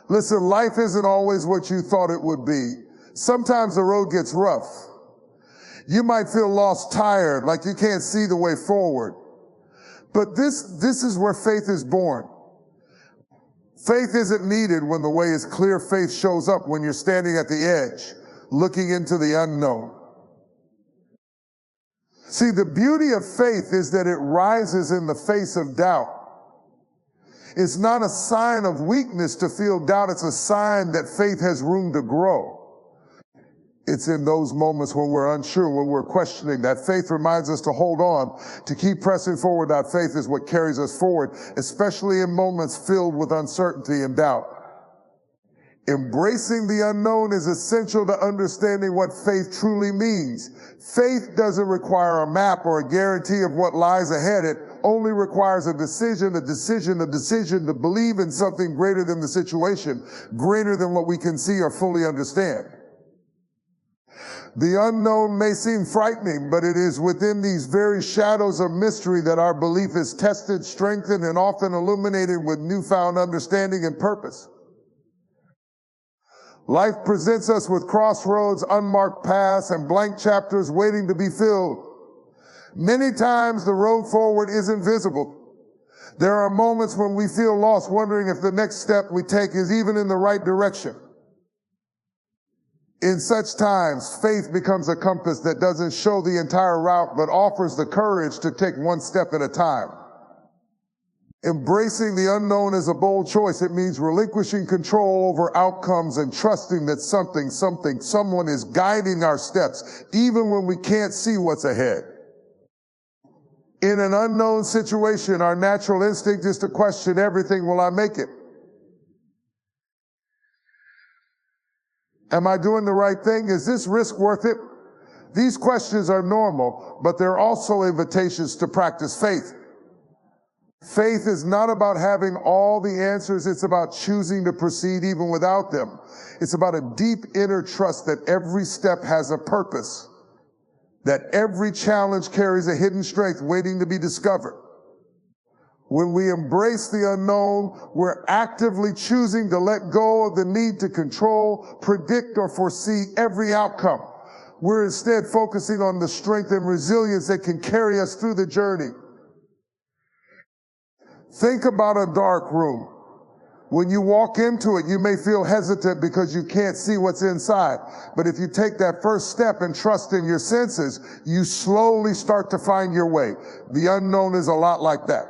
Listen, life isn't always what you thought it would be. Sometimes the road gets rough. You might feel lost, tired, like you can't see the way forward. But this is where faith is born. Faith isn't needed when the way is clear. Faith shows up when you're standing at the edge, looking into the unknown. See, the beauty of faith is that it rises in the face of doubt. It's not a sign of weakness to feel doubt. It's a sign that faith has room to grow. It's in those moments when we're unsure, when we're questioning, that faith reminds us to hold on, to keep pressing forward. That faith is what carries us forward, especially in moments filled with uncertainty and doubt. Embracing the unknown is essential to understanding what faith truly means. Faith doesn't require a map or a guarantee of what lies ahead. It only requires a decision to believe in something greater than the situation, greater than what we can see or fully understand. The unknown may seem frightening, but it is within these very shadows of mystery that our belief is tested, strengthened, and often illuminated with newfound understanding and purpose. Life presents us with crossroads, unmarked paths, and blank chapters waiting to be filled. Many times the road forward isn't visible. There are moments when we feel lost, wondering if the next step we take is even in the right direction. In such times, faith becomes a compass that doesn't show the entire route, but offers the courage to take one step at a time. Embracing the unknown is a bold choice. It means relinquishing control over outcomes and trusting that someone is guiding our steps, even when we can't see what's ahead. In an unknown situation, our natural instinct is to question everything. Will I make it? Am I doing the right thing? Is this risk worth it? These questions are normal, but they're also invitations to practice faith. Faith is not about having all the answers. It's about choosing to proceed even without them. It's about a deep inner trust that every step has a purpose, that every challenge carries a hidden strength waiting to be discovered. When we embrace the unknown, we're actively choosing to let go of the need to control, predict, or foresee every outcome. We're instead focusing on the strength and resilience that can carry us through the journey. Think about a dark room. When you walk into it, you may feel hesitant because you can't see what's inside. But if you take that first step and trust in your senses, you slowly start to find your way. The unknown is a lot like that.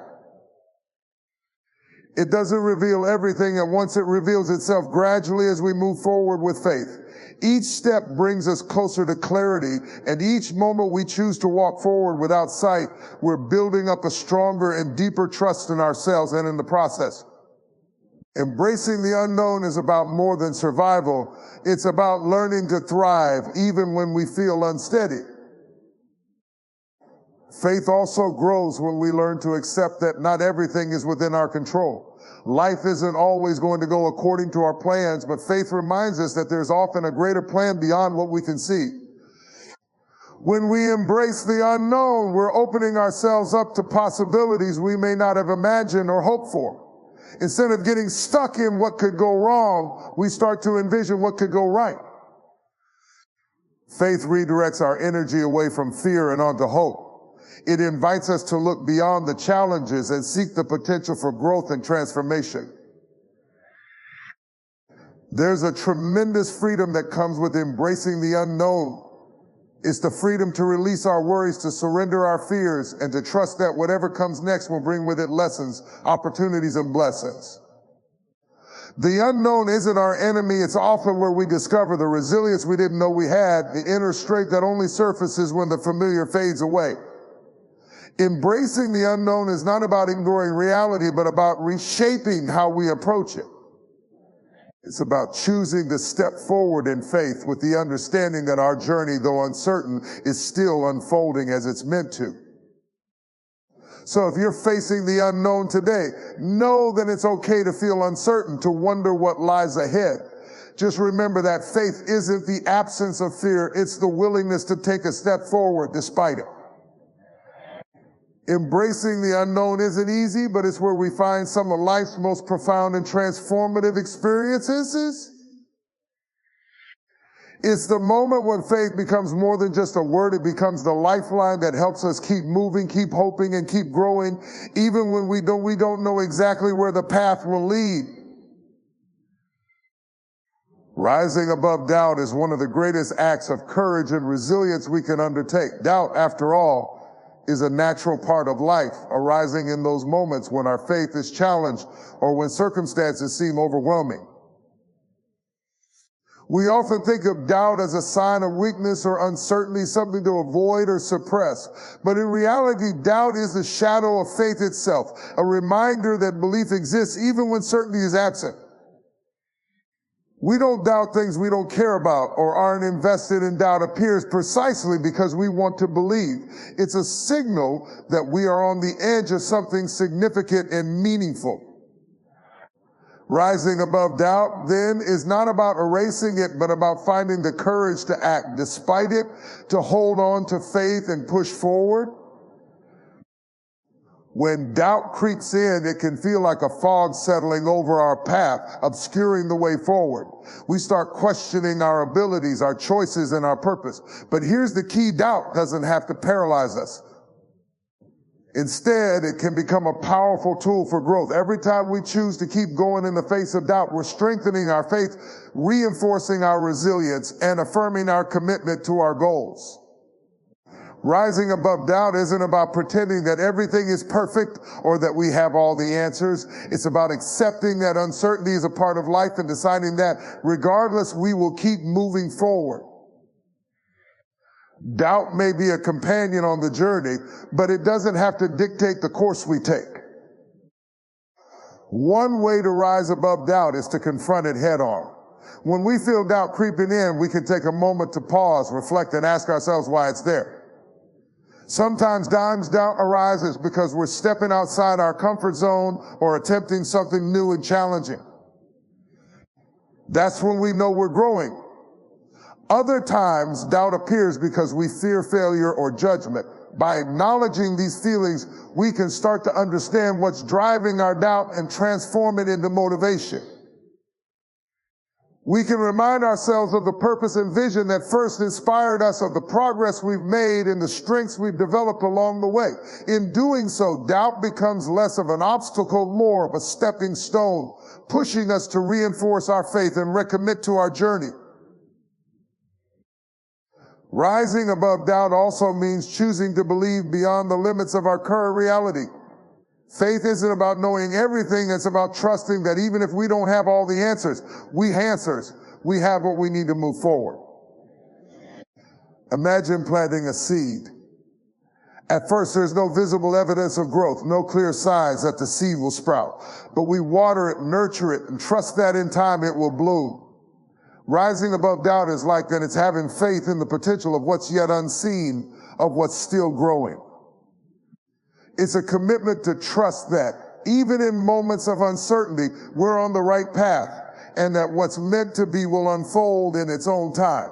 It doesn't reveal everything at once. It reveals itself gradually as we move forward with faith. Each step brings us closer to clarity, and each moment we choose to walk forward without sight, we're building up a stronger and deeper trust in ourselves and in the process. Embracing the unknown is about more than survival. It's about learning to thrive even when we feel unsteady. Faith also grows when we learn to accept that not everything is within our control. Life isn't always going to go according to our plans, but faith reminds us that there's often a greater plan beyond what we can see. When we embrace the unknown, we're opening ourselves up to possibilities we may not have imagined or hoped for. Instead of getting stuck in what could go wrong, we start to envision what could go right. Faith redirects our energy away from fear and onto hope. It invites us to look beyond the challenges and seek the potential for growth and transformation. There's a tremendous freedom that comes with embracing the unknown. It's the freedom to release our worries, to surrender our fears, and to trust that whatever comes next will bring with it lessons, opportunities, and blessings. The unknown isn't our enemy. It's often where we discover the resilience we didn't know we had, the inner strength that only surfaces when the familiar fades away. Embracing the unknown is not about ignoring reality, but about reshaping how we approach it. It's about choosing to step forward in faith with the understanding that our journey, though uncertain, is still unfolding as it's meant to. So if you're facing the unknown today, know that it's okay to feel uncertain, to wonder what lies ahead. Just remember that faith isn't the absence of fear, it's the willingness to take a step forward despite it. Embracing the unknown isn't easy, but it's where we find some of life's most profound and transformative experiences. It's the moment when faith becomes more than just a word. It becomes the lifeline that helps us keep moving, keep hoping, and keep growing, even when we don't know exactly where the path will lead. Rising above doubt is one of the greatest acts of courage and resilience we can undertake. Doubt, after all, is a natural part of life, arising in those moments when our faith is challenged or when circumstances seem overwhelming. We often think of doubt as a sign of weakness or uncertainty, something to avoid or suppress. But in reality, doubt is the shadow of faith itself, a reminder that belief exists even when certainty is absent. We don't doubt things we don't care about or aren't invested in. Doubt appears precisely because we want to believe. It's a signal that we are on the edge of something significant and meaningful. Rising above doubt, then, is not about erasing it, but about finding the courage to act despite it, to hold on to faith and push forward. When doubt creeps in, it can feel like a fog settling over our path, obscuring the way forward. We start questioning our abilities, our choices, and our purpose. But here's the key: doubt doesn't have to paralyze us. Instead, it can become a powerful tool for growth. Every time we choose to keep going in the face of doubt, we're strengthening our faith, reinforcing our resilience, and affirming our commitment to our goals. Rising above doubt isn't about pretending that everything is perfect or that we have all the answers. It's about accepting that uncertainty is a part of life and deciding that regardless, we will keep moving forward. Doubt may be a companion on the journey, but it doesn't have to dictate the course we take. One way to rise above doubt is to confront it head on. When we feel doubt creeping in, we can take a moment to pause, reflect, and ask ourselves why it's there. Sometimes doubt arises because we're stepping outside our comfort zone or attempting something new and challenging. That's when we know we're growing. Other times, doubt appears because we fear failure or judgment. By acknowledging these feelings, we can start to understand what's driving our doubt and transform it into motivation. We can remind ourselves of the purpose and vision that first inspired us, of the progress we've made and the strengths we've developed along the way. In doing so, doubt becomes less of an obstacle, more of a stepping stone, pushing us to reinforce our faith and recommit to our journey. Rising above doubt also means choosing to believe beyond the limits of our current reality. Faith isn't about knowing everything. It's about trusting that even if we don't have all the answers, we have what we need to move forward. Imagine planting a seed. At first, there's no visible evidence of growth, no clear signs that the seed will sprout. But we water it, nurture it, and trust that in time it will bloom. Rising above doubt is like that. It's having faith in the potential of what's yet unseen, of what's still growing. It's a commitment to trust that even in moments of uncertainty, we're on the right path and that what's meant to be will unfold in its own time.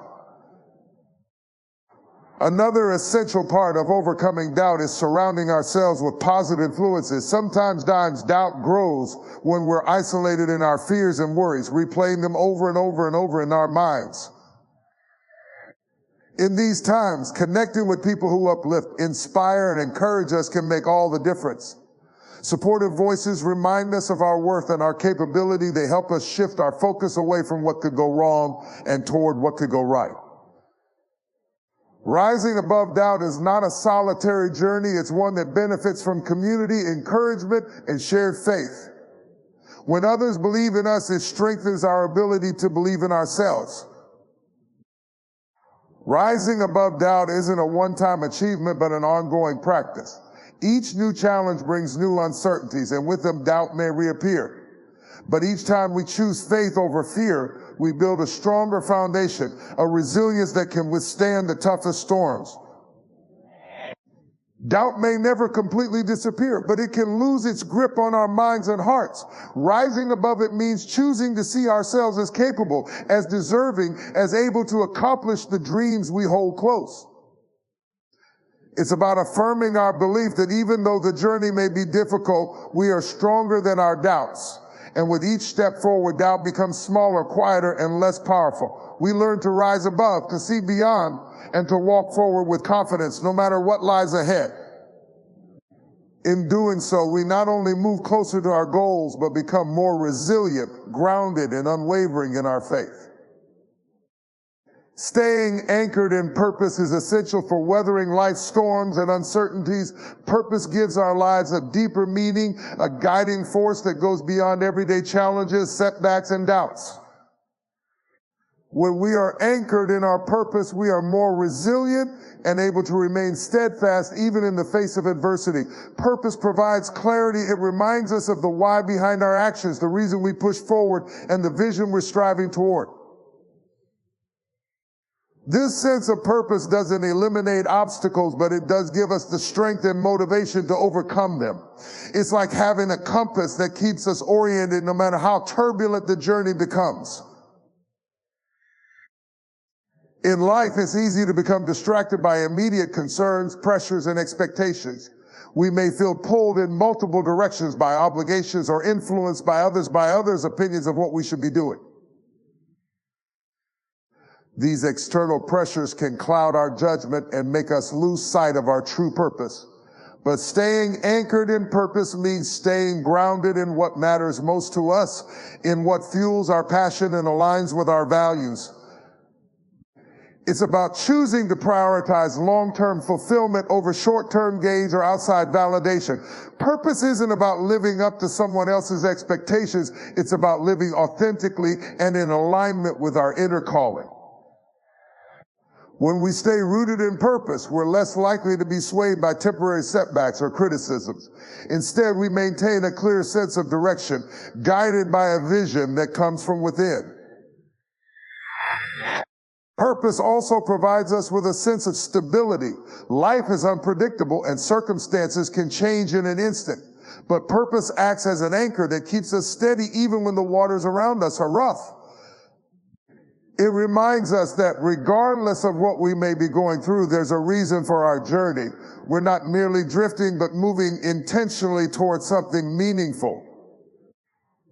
Another essential part of overcoming doubt is surrounding ourselves with positive influences. Sometimes doubt grows when we're isolated in our fears and worries, replaying them over and over and over in our minds. In these times, connecting with people who uplift, inspire, and encourage us can make all the difference. Supportive voices remind us of our worth and our capability. They help us shift our focus away from what could go wrong and toward what could go right. Rising above doubt is not a solitary journey. It's one that benefits from community, encouragement, and shared faith. When others believe in us, it strengthens our ability to believe in ourselves. Rising above doubt isn't a one-time achievement, but an ongoing practice. Each new challenge brings new uncertainties, and with them, doubt may reappear. But each time we choose faith over fear, we build a stronger foundation, a resilience that can withstand the toughest storms. Doubt may never completely disappear, but it can lose its grip on our minds and hearts. Rising above it means choosing to see ourselves as capable, as deserving, as able to accomplish the dreams we hold close. It's about affirming our belief that even though the journey may be difficult, we are stronger than our doubts. And with each step forward, doubt becomes smaller, quieter, and less powerful. We learn to rise above, to see beyond, and to walk forward with confidence, no matter what lies ahead. In doing so, we not only move closer to our goals, but become more resilient, grounded, and unwavering in our faith. Staying anchored in purpose is essential for weathering life's storms and uncertainties. Purpose gives our lives a deeper meaning, a guiding force that goes beyond everyday challenges, setbacks, and doubts. When we are anchored in our purpose, we are more resilient and able to remain steadfast even in the face of adversity. Purpose provides clarity. It reminds us of the why behind our actions, the reason we push forward, and the vision we're striving toward. This sense of purpose doesn't eliminate obstacles, but it does give us the strength and motivation to overcome them. It's like having a compass that keeps us oriented no matter how turbulent the journey becomes. In life, it's easy to become distracted by immediate concerns, pressures, and expectations. We may feel pulled in multiple directions by obligations or influenced by others' opinions of what we should be doing. These external pressures can cloud our judgment and make us lose sight of our true purpose. But staying anchored in purpose means staying grounded in what matters most to us, in what fuels our passion and aligns with our values. It's about choosing to prioritize long-term fulfillment over short-term gains or outside validation. Purpose isn't about living up to someone else's expectations. It's about living authentically and in alignment with our inner calling. When we stay rooted in purpose, we're less likely to be swayed by temporary setbacks or criticisms. Instead, we maintain a clear sense of direction, guided by a vision that comes from within. Purpose also provides us with a sense of stability. Life is unpredictable and circumstances can change in an instant. But purpose acts as an anchor that keeps us steady even when the waters around us are rough. It reminds us that regardless of what we may be going through, there's a reason for our journey. We're not merely drifting, but moving intentionally towards something meaningful.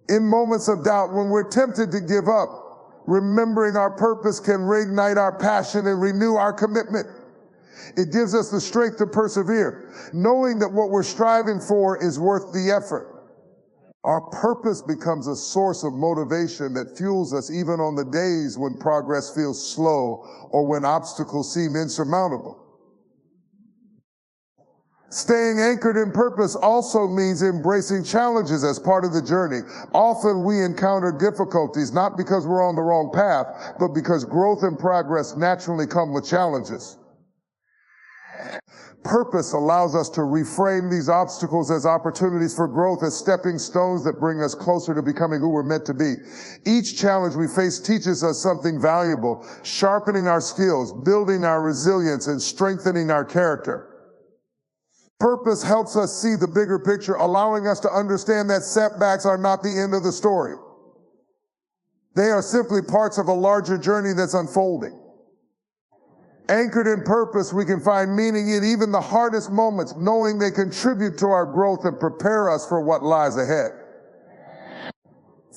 In moments of doubt, when we're tempted to give up, remembering our purpose can reignite our passion and renew our commitment. It gives us the strength to persevere, knowing that what we're striving for is worth the effort. Our purpose becomes a source of motivation that fuels us even on the days when progress feels slow or when obstacles seem insurmountable. Staying anchored in purpose also means embracing challenges as part of the journey. Often we encounter difficulties not because we're on the wrong path, but because growth and progress naturally come with challenges. Purpose allows us to reframe these obstacles as opportunities for growth, as stepping stones that bring us closer to becoming who we're meant to be. Each challenge we face teaches us something valuable, sharpening our skills, building our resilience, and strengthening our character. Purpose helps us see the bigger picture, allowing us to understand that setbacks are not the end of the story. They are simply parts of a larger journey that's unfolding. Anchored in purpose, we can find meaning in even the hardest moments, knowing they contribute to our growth and prepare us for what lies ahead.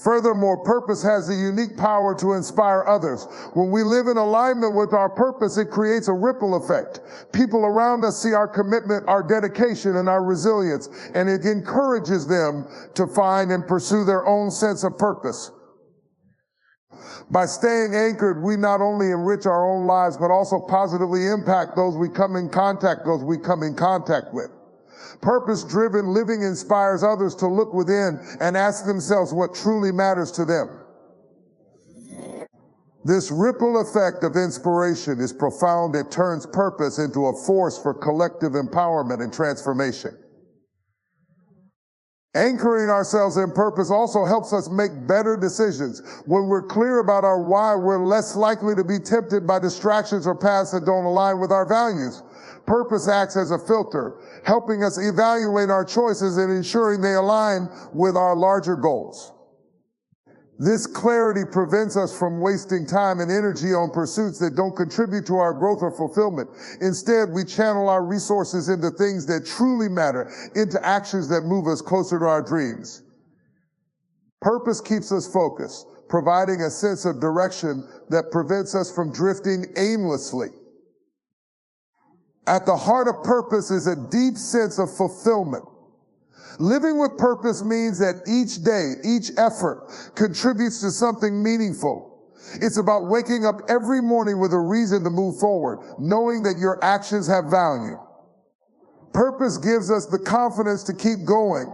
Furthermore, purpose has the unique power to inspire others. When we live in alignment with our purpose, it creates a ripple effect. People around us see our commitment, our dedication, and our resilience, and it encourages them to find and pursue their own sense of purpose. By staying anchored, we not only enrich our own lives, but also positively impact those we come in contact with. Purpose-driven living inspires others to look within and ask themselves what truly matters to them. This ripple effect of inspiration is profound. It turns purpose into a force for collective empowerment and transformation. Anchoring ourselves in purpose also helps us make better decisions. When we're clear about our why, we're less likely to be tempted by distractions or paths that don't align with our values. Purpose acts as a filter, helping us evaluate our choices and ensuring they align with our larger goals. This clarity prevents us from wasting time and energy on pursuits that don't contribute to our growth or fulfillment. Instead, we channel our resources into things that truly matter, into actions that move us closer to our dreams. Purpose keeps us focused, providing a sense of direction that prevents us from drifting aimlessly. At the heart of purpose is a deep sense of fulfillment. Living with purpose means that each day, each effort contributes to something meaningful. It's about waking up every morning with a reason to move forward, knowing that your actions have value. Purpose gives us the confidence to keep going,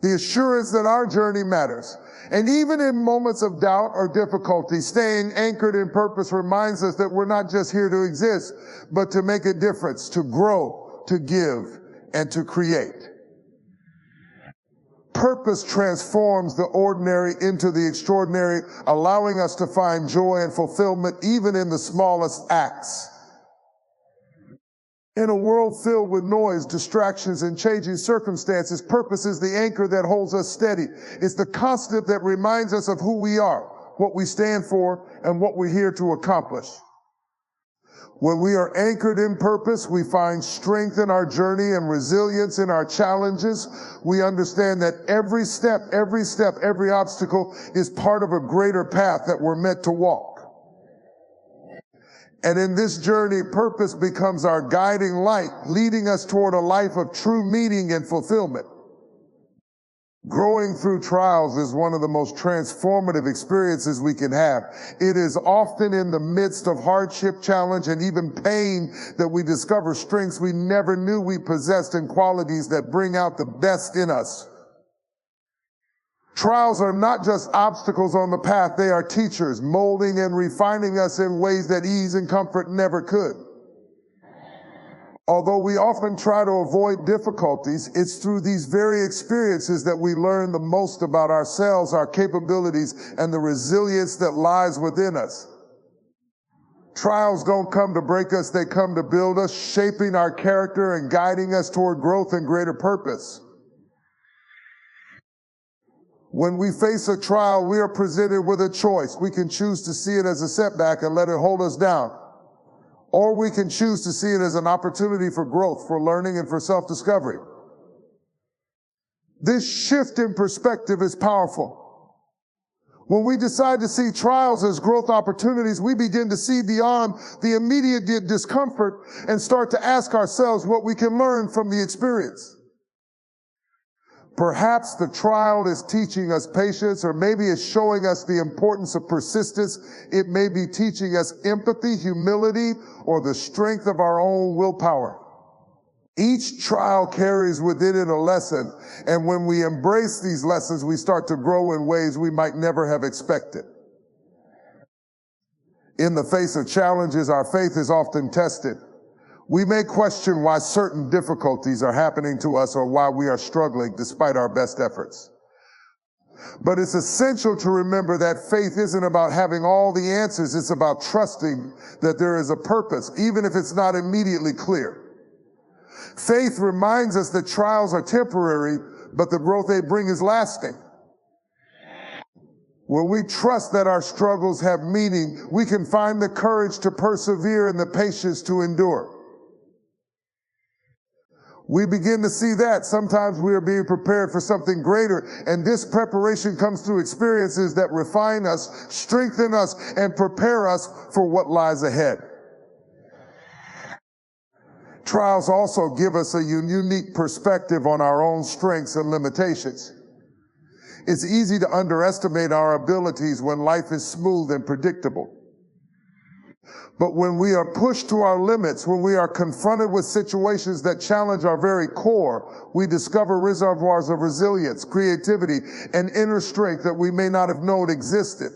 the assurance that our journey matters. And even in moments of doubt or difficulty, staying anchored in purpose reminds us that we're not just here to exist, but to make a difference, to grow, to give, and to create. Purpose transforms the ordinary into the extraordinary, allowing us to find joy and fulfillment even in the smallest acts. In a world filled with noise, distractions, and changing circumstances, purpose is the anchor that holds us steady. It's the constant that reminds us of who we are, what we stand for, and what we're here to accomplish. When we are anchored in purpose, we find strength in our journey and resilience in our challenges. We understand that every step, every obstacle is part of a greater path that we're meant to walk. And in this journey, purpose becomes our guiding light, leading us toward a life of true meaning and fulfillment. Growing through trials is one of the most transformative experiences we can have. It is often in the midst of hardship, challenge, and even pain that we discover strengths we never knew we possessed and qualities that bring out the best in us. Trials are not just obstacles on the path, they are teachers, molding and refining us in ways that ease and comfort never could. Although we often try to avoid difficulties, it's through these very experiences that we learn the most about ourselves, our capabilities, and the resilience that lies within us. Trials don't come to break us, they come to build us, shaping our character and guiding us toward growth and greater purpose. When we face a trial, we are presented with a choice. We can choose to see it as a setback and let it hold us down. Or we can choose to see it as an opportunity for growth, for learning, and for self-discovery. This shift in perspective is powerful. When we decide to see trials as growth opportunities, we begin to see beyond the immediate discomfort and start to ask ourselves what we can learn from the experience. Perhaps the trial is teaching us patience, or maybe it's showing us the importance of persistence. It may be teaching us empathy, humility, or the strength of our own willpower. Each trial carries within it a lesson, and when we embrace these lessons, we start to grow in ways we might never have expected. In the face of challenges, our faith is often tested. We may question why certain difficulties are happening to us or why we are struggling despite our best efforts. But it's essential to remember that faith isn't about having all the answers. It's about trusting that there is a purpose, even if it's not immediately clear. Faith reminds us that trials are temporary, but the growth they bring is lasting. When we trust that our struggles have meaning, we can find the courage to persevere and the patience to endure. We begin to see that sometimes we are being prepared for something greater, and this preparation comes through experiences that refine us, strengthen us, and prepare us for what lies ahead. Trials also give us a unique perspective on our own strengths and limitations. It's easy to underestimate our abilities when life is smooth and predictable. But when we are pushed to our limits, when we are confronted with situations that challenge our very core, we discover reservoirs of resilience, creativity, and inner strength that we may not have known existed.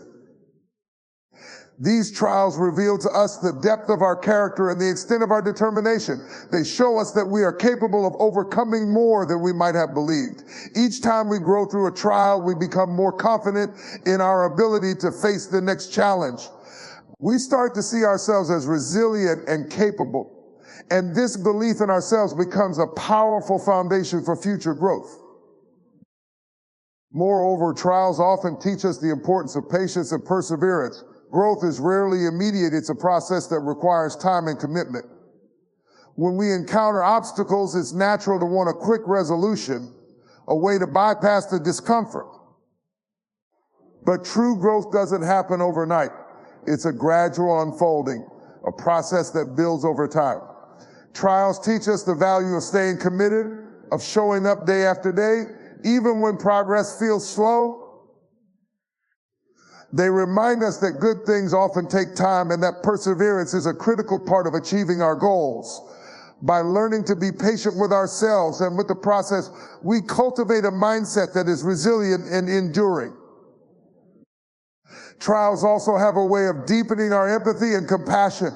These trials reveal to us the depth of our character and the extent of our determination. They show us that we are capable of overcoming more than we might have believed. Each time we grow through a trial, we become more confident in our ability to face the next challenge. We start to see ourselves as resilient and capable, and this belief in ourselves becomes a powerful foundation for future growth. Moreover, trials often teach us the importance of patience and perseverance. Growth is rarely immediate. It's a process that requires time and commitment. When we encounter obstacles, it's natural to want a quick resolution, a way to bypass the discomfort. But true growth doesn't happen overnight. It's a gradual unfolding, a process that builds over time. Trials teach us the value of staying committed, of showing up day after day, even when progress feels slow. They remind us that good things often take time and that perseverance is a critical part of achieving our goals. By learning to be patient with ourselves and with the process, we cultivate a mindset that is resilient and enduring. Trials also have a way of deepening our empathy and compassion.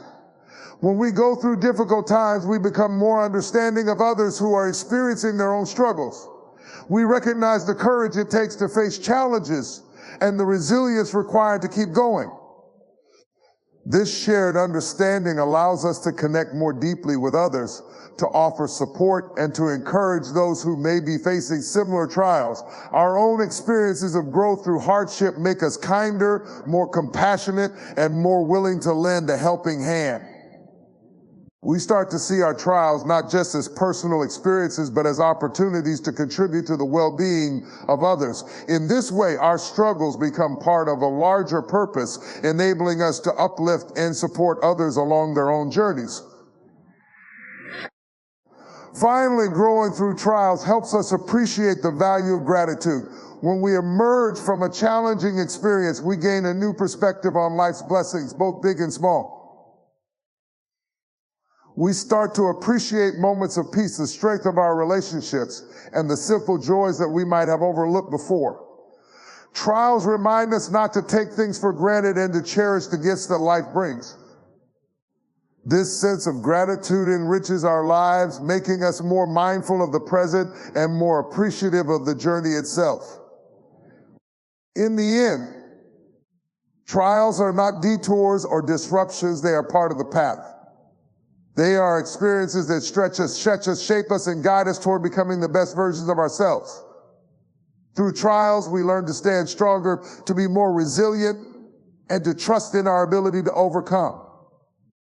When we go through difficult times, we become more understanding of others who are experiencing their own struggles. We recognize the courage it takes to face challenges and the resilience required to keep going. This shared understanding allows us to connect more deeply with others, to offer support, and to encourage those who may be facing similar trials. Our own experiences of growth through hardship make us kinder, more compassionate, and more willing to lend a helping hand. We start to see our trials not just as personal experiences, but as opportunities to contribute to the well-being of others. In this way, our struggles become part of a larger purpose, enabling us to uplift and support others along their own journeys. Finally, growing through trials helps us appreciate the value of gratitude. When we emerge from a challenging experience, we gain a new perspective on life's blessings, both big and small. We start to appreciate moments of peace, the strength of our relationships, and the simple joys that we might have overlooked before. Trials remind us not to take things for granted and to cherish the gifts that life brings. This sense of gratitude enriches our lives, making us more mindful of the present and more appreciative of the journey itself. In the end, trials are not detours or disruptions, they are part of the path. They are experiences that stretch us, shape us, and guide us toward becoming the best versions of ourselves. Through trials, we learn to stand stronger, to be more resilient, and to trust in our ability to overcome.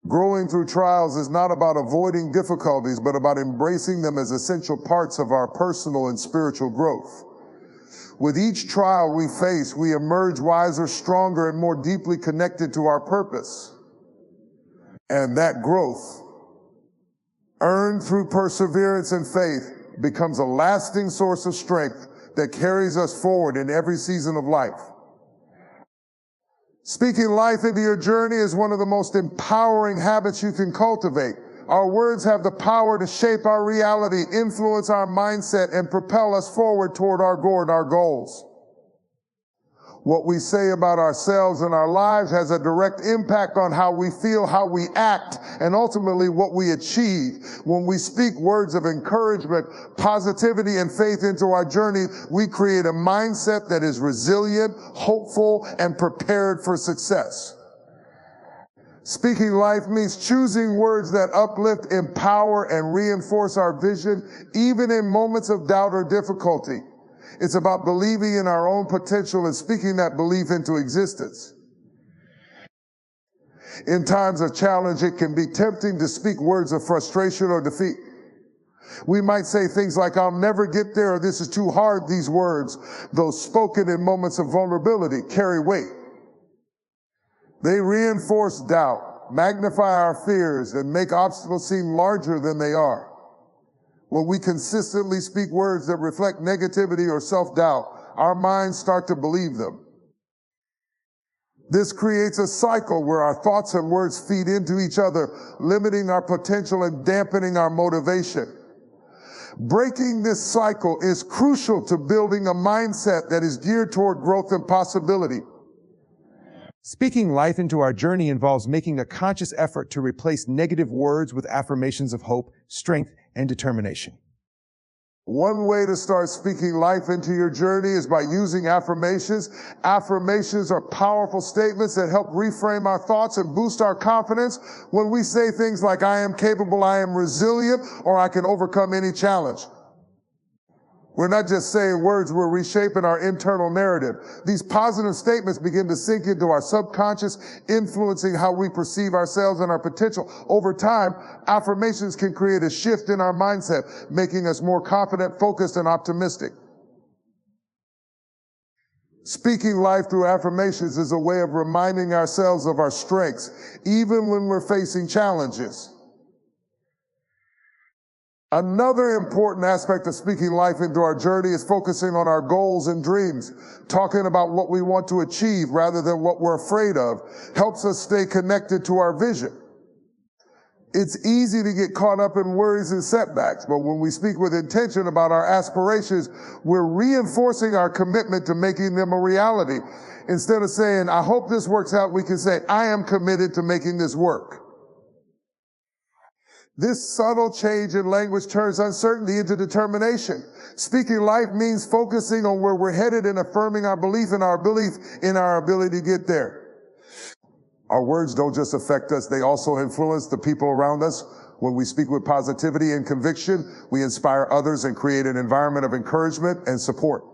Growing through trials is not about avoiding difficulties, but about embracing them as essential parts of our personal and spiritual growth. With each trial we face, we emerge wiser, stronger, and more deeply connected to our purpose. And that growth, earned through perseverance and faith, becomes a lasting source of strength that carries us forward in every season of life. Speaking life into your journey is one of the most empowering habits you can cultivate. Our words have the power to shape our reality, influence our mindset, and propel us forward toward our goals. What we say about ourselves and our lives has a direct impact on how we feel, how we act, and ultimately what we achieve. When we speak words of encouragement, positivity, and faith into our journey, we create a mindset that is resilient, hopeful, and prepared for success. Speaking life means choosing words that uplift, empower, and reinforce our vision, even in moments of doubt or difficulty. It's about believing in our own potential and speaking that belief into existence. In times of challenge, it can be tempting to speak words of frustration or defeat. We might say things like, "I'll never get there," or "this is too hard." These words, though spoken in moments of vulnerability, carry weight. They reinforce doubt, magnify our fears, and make obstacles seem larger than they are. When we consistently speak words that reflect negativity or self-doubt, our minds start to believe them. This creates a cycle where our thoughts and words feed into each other, limiting our potential and dampening our motivation. Breaking this cycle is crucial to building a mindset that is geared toward growth and possibility. Speaking life into our journey involves making a conscious effort to replace negative words with affirmations of hope, strength, and determination. One way to start speaking life into your journey is by using affirmations. Affirmations are powerful statements that help reframe our thoughts and boost our confidence. When we say things like, "I am capable," "I am resilient," or "I can overcome any challenge," We're not just saying words, we're reshaping our internal narrative. These positive statements begin to sink into our subconscious, influencing how we perceive ourselves and our potential. Over time, affirmations can create a shift in our mindset, making us more confident, focused, and optimistic. Speaking life through affirmations is a way of reminding ourselves of our strengths, even when we're facing challenges. Another important aspect of speaking life into our journey is focusing on our goals and dreams. Talking about what we want to achieve rather than what we're afraid of helps us stay connected to our vision. It's easy to get caught up in worries and setbacks, but when we speak with intention about our aspirations, we're reinforcing our commitment to making them a reality. Instead of saying, I hope this works out, we can say, I am committed to making this work. This subtle change in language turns uncertainty into determination. Speaking life means focusing on where we're headed and affirming our belief in our ability to get there. Our words don't just affect us, they also influence the people around us. When we speak with positivity and conviction, we inspire others and create an environment of encouragement and support.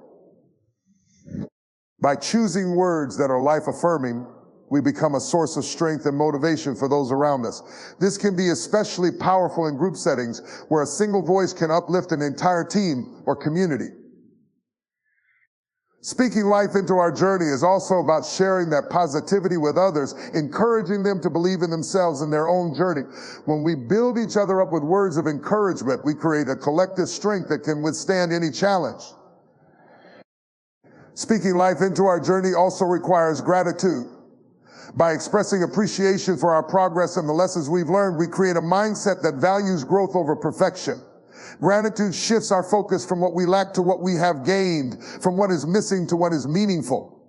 By choosing words that are life-affirming, we become a source of strength and motivation for those around us. This can be especially powerful in group settings where a single voice can uplift an entire team or community. Speaking life into our journey is also about sharing that positivity with others, encouraging them to believe in themselves and their own journey. When we build each other up with words of encouragement, we create a collective strength that can withstand any challenge. Speaking life into our journey also requires gratitude. By expressing appreciation for our progress and the lessons we've learned, we create a mindset that values growth over perfection. Gratitude shifts our focus from what we lack to what we have gained, from what is missing to what is meaningful.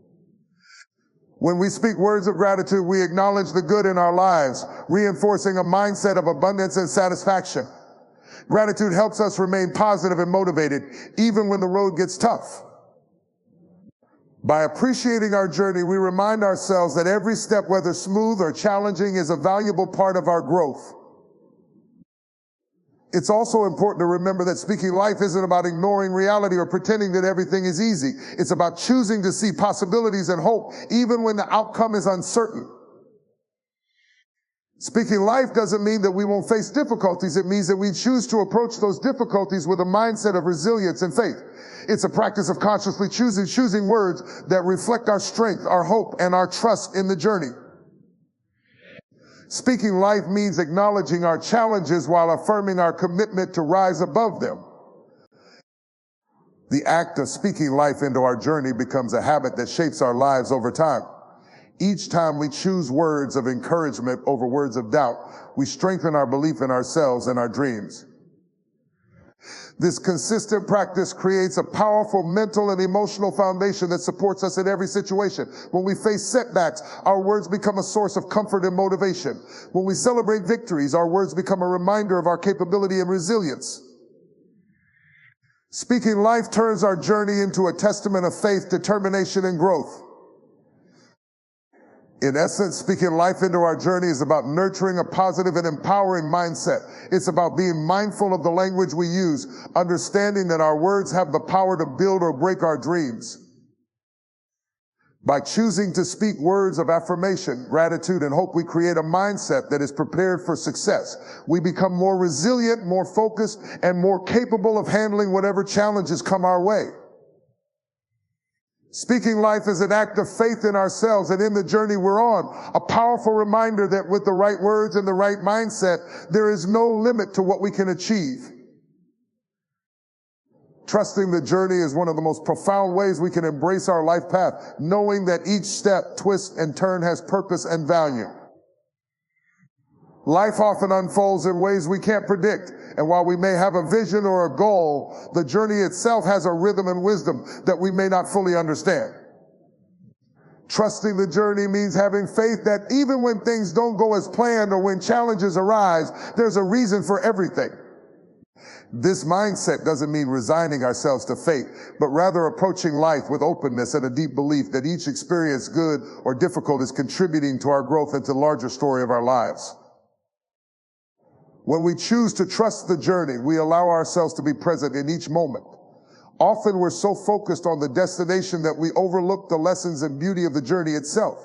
When we speak words of gratitude, we acknowledge the good in our lives, reinforcing a mindset of abundance and satisfaction. Gratitude helps us remain positive and motivated, even when the road gets tough. By appreciating our journey, we remind ourselves that every step, whether smooth or challenging, is a valuable part of our growth. It's also important to remember that speaking life isn't about ignoring reality or pretending that everything is easy. It's about choosing to see possibilities and hope, even when the outcome is uncertain. Speaking life doesn't mean that we won't face difficulties. It means that we choose to approach those difficulties with a mindset of resilience and faith. It's a practice of consciously choosing words that reflect our strength, our hope, and our trust in the journey. Speaking life means acknowledging our challenges while affirming our commitment to rise above them. The act of speaking life into our journey becomes a habit that shapes our lives over time. Each time we choose words of encouragement over words of doubt, we strengthen our belief in ourselves and our dreams. This consistent practice creates a powerful mental and emotional foundation that supports us in every situation. When we face setbacks, our words become a source of comfort and motivation. When we celebrate victories, our words become a reminder of our capability and resilience. Speaking life turns our journey into a testament of faith, determination, and growth. In essence, speaking life into our journey is about nurturing a positive and empowering mindset. It's about being mindful of the language we use, understanding that our words have the power to build or break our dreams. By choosing to speak words of affirmation, gratitude, and hope, we create a mindset that is prepared for success. We become more resilient, more focused, and more capable of handling whatever challenges come our way. Speaking life is an act of faith in ourselves and in the journey we're on, a powerful reminder that with the right words and the right mindset, there is no limit to what we can achieve. Trusting the journey is one of the most profound ways we can embrace our life path, knowing that each step, twist, and turn has purpose and value. Life often unfolds in ways we can't predict, and while we may have a vision or a goal, the journey itself has a rhythm and wisdom that we may not fully understand. Trusting the journey means having faith that even when things don't go as planned or when challenges arise, there's a reason for everything. This mindset doesn't mean resigning ourselves to fate, but rather approaching life with openness and a deep belief that each experience, good or difficult, is contributing to our growth and to the larger story of our lives. When we choose to trust the journey, we allow ourselves to be present in each moment, Often we're so focused on the destination that we overlook the lessons and beauty of the journey itself.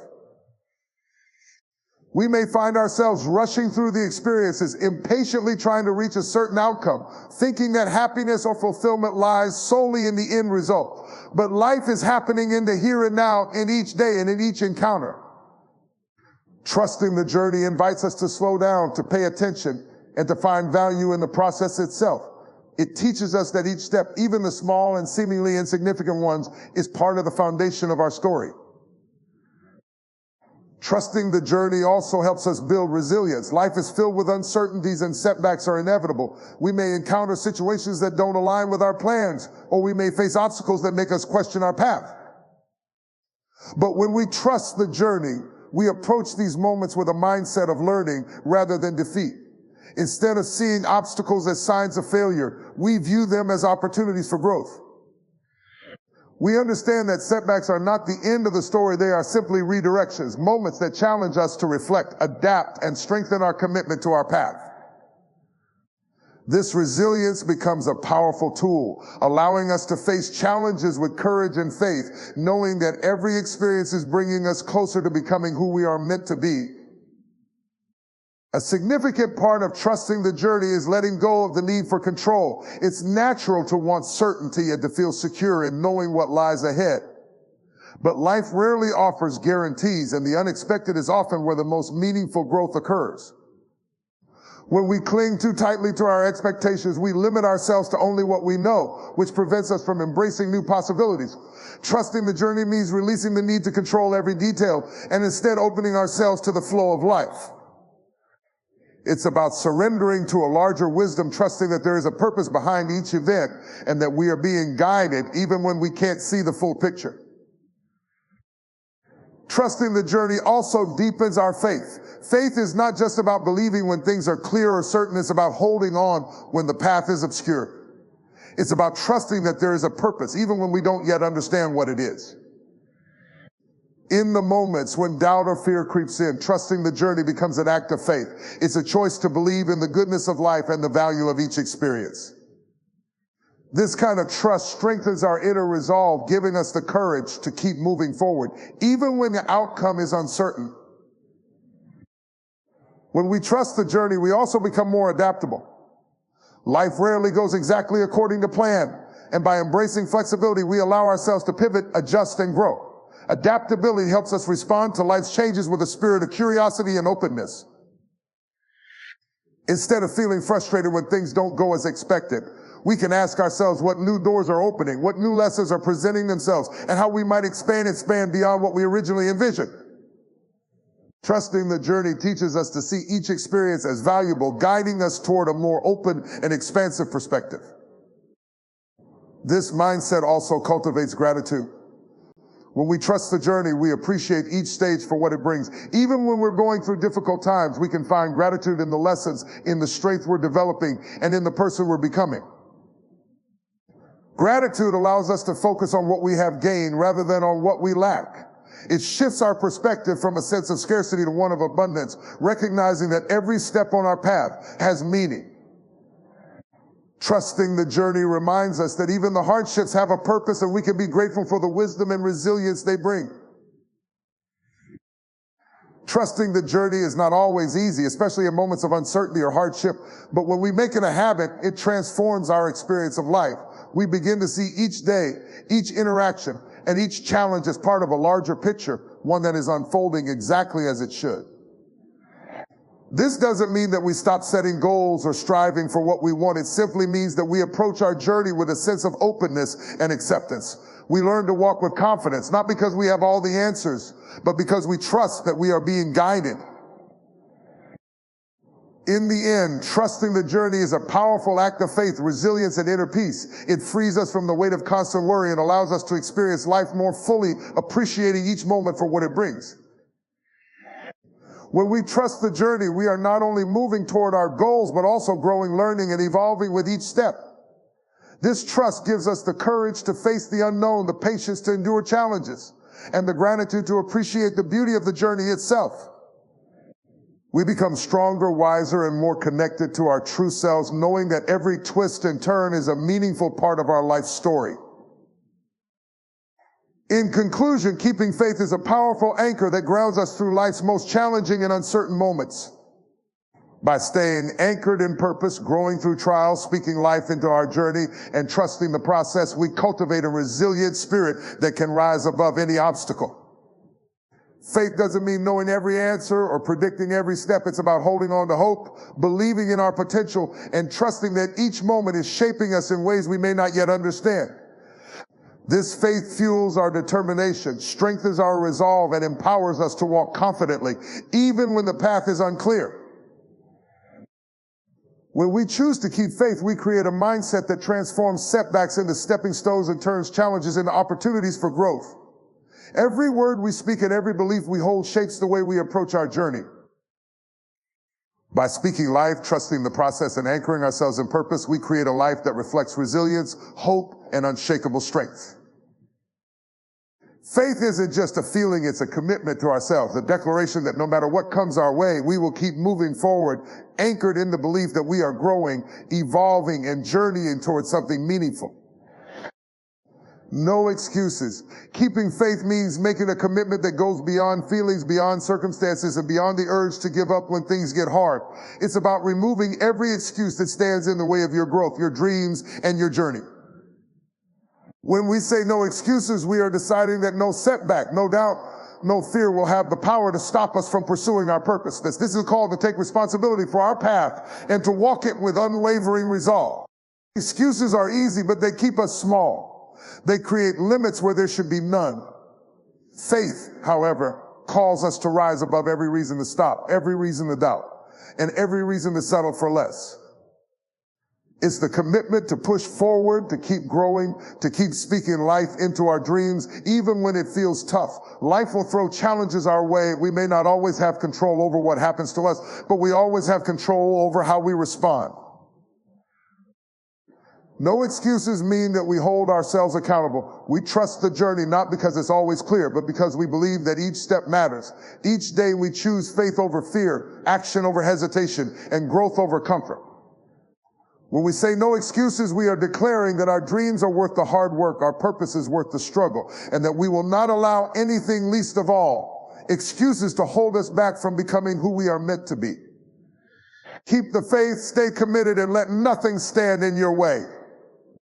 We may find ourselves rushing through the experiences, impatiently trying to reach a certain outcome, thinking that happiness or fulfillment lies solely in the end result. But life is happening in the here and now, in each day and in each encounter. Trusting the journey invites us to slow down, to pay attention, and to find value in the process itself. It teaches us that each step, even the small and seemingly insignificant ones, is part of the foundation of our story. Trusting the journey also helps us build resilience. Life is filled with uncertainties and setbacks are inevitable. We may encounter situations that don't align with our plans, or we may face obstacles that make us question our path. But when we trust the journey, we approach these moments with a mindset of learning rather than defeat. Instead of seeing obstacles as signs of failure, we view them as opportunities for growth. We understand that setbacks are not the end of the story. They are simply redirections, moments that challenge us to reflect, adapt, and strengthen our commitment to our path. This resilience becomes a powerful tool, allowing us to face challenges with courage and faith, knowing that every experience is bringing us closer to becoming who we are meant to be. A significant part of trusting the journey is letting go of the need for control. It's natural to want certainty and to feel secure in knowing what lies ahead. But life rarely offers guarantees, and the unexpected is often where the most meaningful growth occurs. When we cling too tightly to our expectations, we limit ourselves to only what we know, which prevents us from embracing new possibilities. Trusting the journey means releasing the need to control every detail and instead opening ourselves to the flow of life. It's about surrendering to a larger wisdom, trusting that there is a purpose behind each event and that we are being guided even when we can't see the full picture. Trusting the journey also deepens our faith. Faith is not just about believing when things are clear or certain. It's about holding on when the path is obscure. It's about trusting that there is a purpose, even when we don't yet understand what it is. In the moments when doubt or fear creeps in, trusting the journey becomes an act of faith. It's a choice to believe in the goodness of life and the value of each experience. This kind of trust strengthens our inner resolve, giving us the courage to keep moving forward, even when the outcome is uncertain. When we trust the journey, we also become more adaptable. Life rarely goes exactly according to plan, and by embracing flexibility, we allow ourselves to pivot, adjust, and grow. Adaptability helps us respond to life's changes with a spirit of curiosity and openness. Instead of feeling frustrated when things don't go as expected, we can ask ourselves what new doors are opening, what new lessons are presenting themselves, and how we might expand beyond what we originally envisioned. Trusting the journey teaches us to see each experience as valuable, guiding us toward a more open and expansive perspective. This mindset also cultivates gratitude. When we trust the journey, we appreciate each stage for what it brings. Even when we're going through difficult times, we can find gratitude in the lessons, in the strength we're developing, and in the person we're becoming. Gratitude allows us to focus on what we have gained rather than on what we lack. It shifts our perspective from a sense of scarcity to one of abundance, recognizing that every step on our path has meaning. Trusting the journey reminds us that even the hardships have a purpose, and we can be grateful for the wisdom and resilience they bring. Trusting the journey is not always easy, especially in moments of uncertainty or hardship, but when we make it a habit, it transforms our experience of life. We begin to see each day, each interaction, and each challenge as part of a larger picture, one that is unfolding exactly as it should. This doesn't mean that we stop setting goals or striving for what we want. It simply means that we approach our journey with a sense of openness and acceptance. We learn to walk with confidence, not because we have all the answers, but because we trust that we are being guided. In the end, trusting the journey is a powerful act of faith, resilience, and inner peace. It frees us from the weight of constant worry and allows us to experience life more fully, appreciating each moment for what it brings. When we trust the journey, we are not only moving toward our goals, but also growing, learning, and evolving with each step. This trust gives us the courage to face the unknown, the patience to endure challenges, and the gratitude to appreciate the beauty of the journey itself. We become stronger, wiser, and more connected to our true selves, knowing that every twist and turn is a meaningful part of our life story. In conclusion, keeping faith is a powerful anchor that grounds us through life's most challenging and uncertain moments. By staying anchored in purpose, growing through trials, speaking life into our journey, and trusting the process, we cultivate a resilient spirit that can rise above any obstacle. Faith doesn't mean knowing every answer or predicting every step. It's about holding on to hope, believing in our potential, and trusting that each moment is shaping us in ways we may not yet understand. This faith fuels our determination, strengthens our resolve, and empowers us to walk confidently, even when the path is unclear. When we choose to keep faith, we create a mindset that transforms setbacks into stepping stones and turns challenges into opportunities for growth. Every word we speak and every belief we hold shapes the way we approach our journey. By speaking life, trusting the process, and anchoring ourselves in purpose, we create a life that reflects resilience, hope, and unshakable strength. Faith isn't just a feeling, it's a commitment to ourselves, a declaration that no matter what comes our way, we will keep moving forward, anchored in the belief that we are growing, evolving, and journeying towards something meaningful. No excuses. Keeping faith means making a commitment that goes beyond feelings, beyond circumstances, and beyond the urge to give up when things get hard. It's about removing every excuse that stands in the way of your growth, your dreams, and your journey. When we say no excuses, we are deciding that no setback, no doubt, no fear will have the power to stop us from pursuing our purpose. This is a call to take responsibility for our path and to walk it with unwavering resolve. Excuses are easy, but they keep us small. They create limits where there should be none. Faith, however, calls us to rise above every reason to stop, every reason to doubt, and every reason to settle for less. It's the commitment to push forward, to keep growing, to keep speaking life into our dreams, even when it feels tough. Life will throw challenges our way. We may not always have control over what happens to us, but we always have control over how we respond. No excuses mean that we hold ourselves accountable. We trust the journey not because it's always clear, but because we believe that each step matters. Each day we choose faith over fear, action over hesitation, and growth over comfort. When we say no excuses, we are declaring that our dreams are worth the hard work, our purpose is worth the struggle, and that we will not allow anything, least of all, excuses to hold us back from becoming who we are meant to be. Keep the faith, stay committed, and let nothing stand in your way.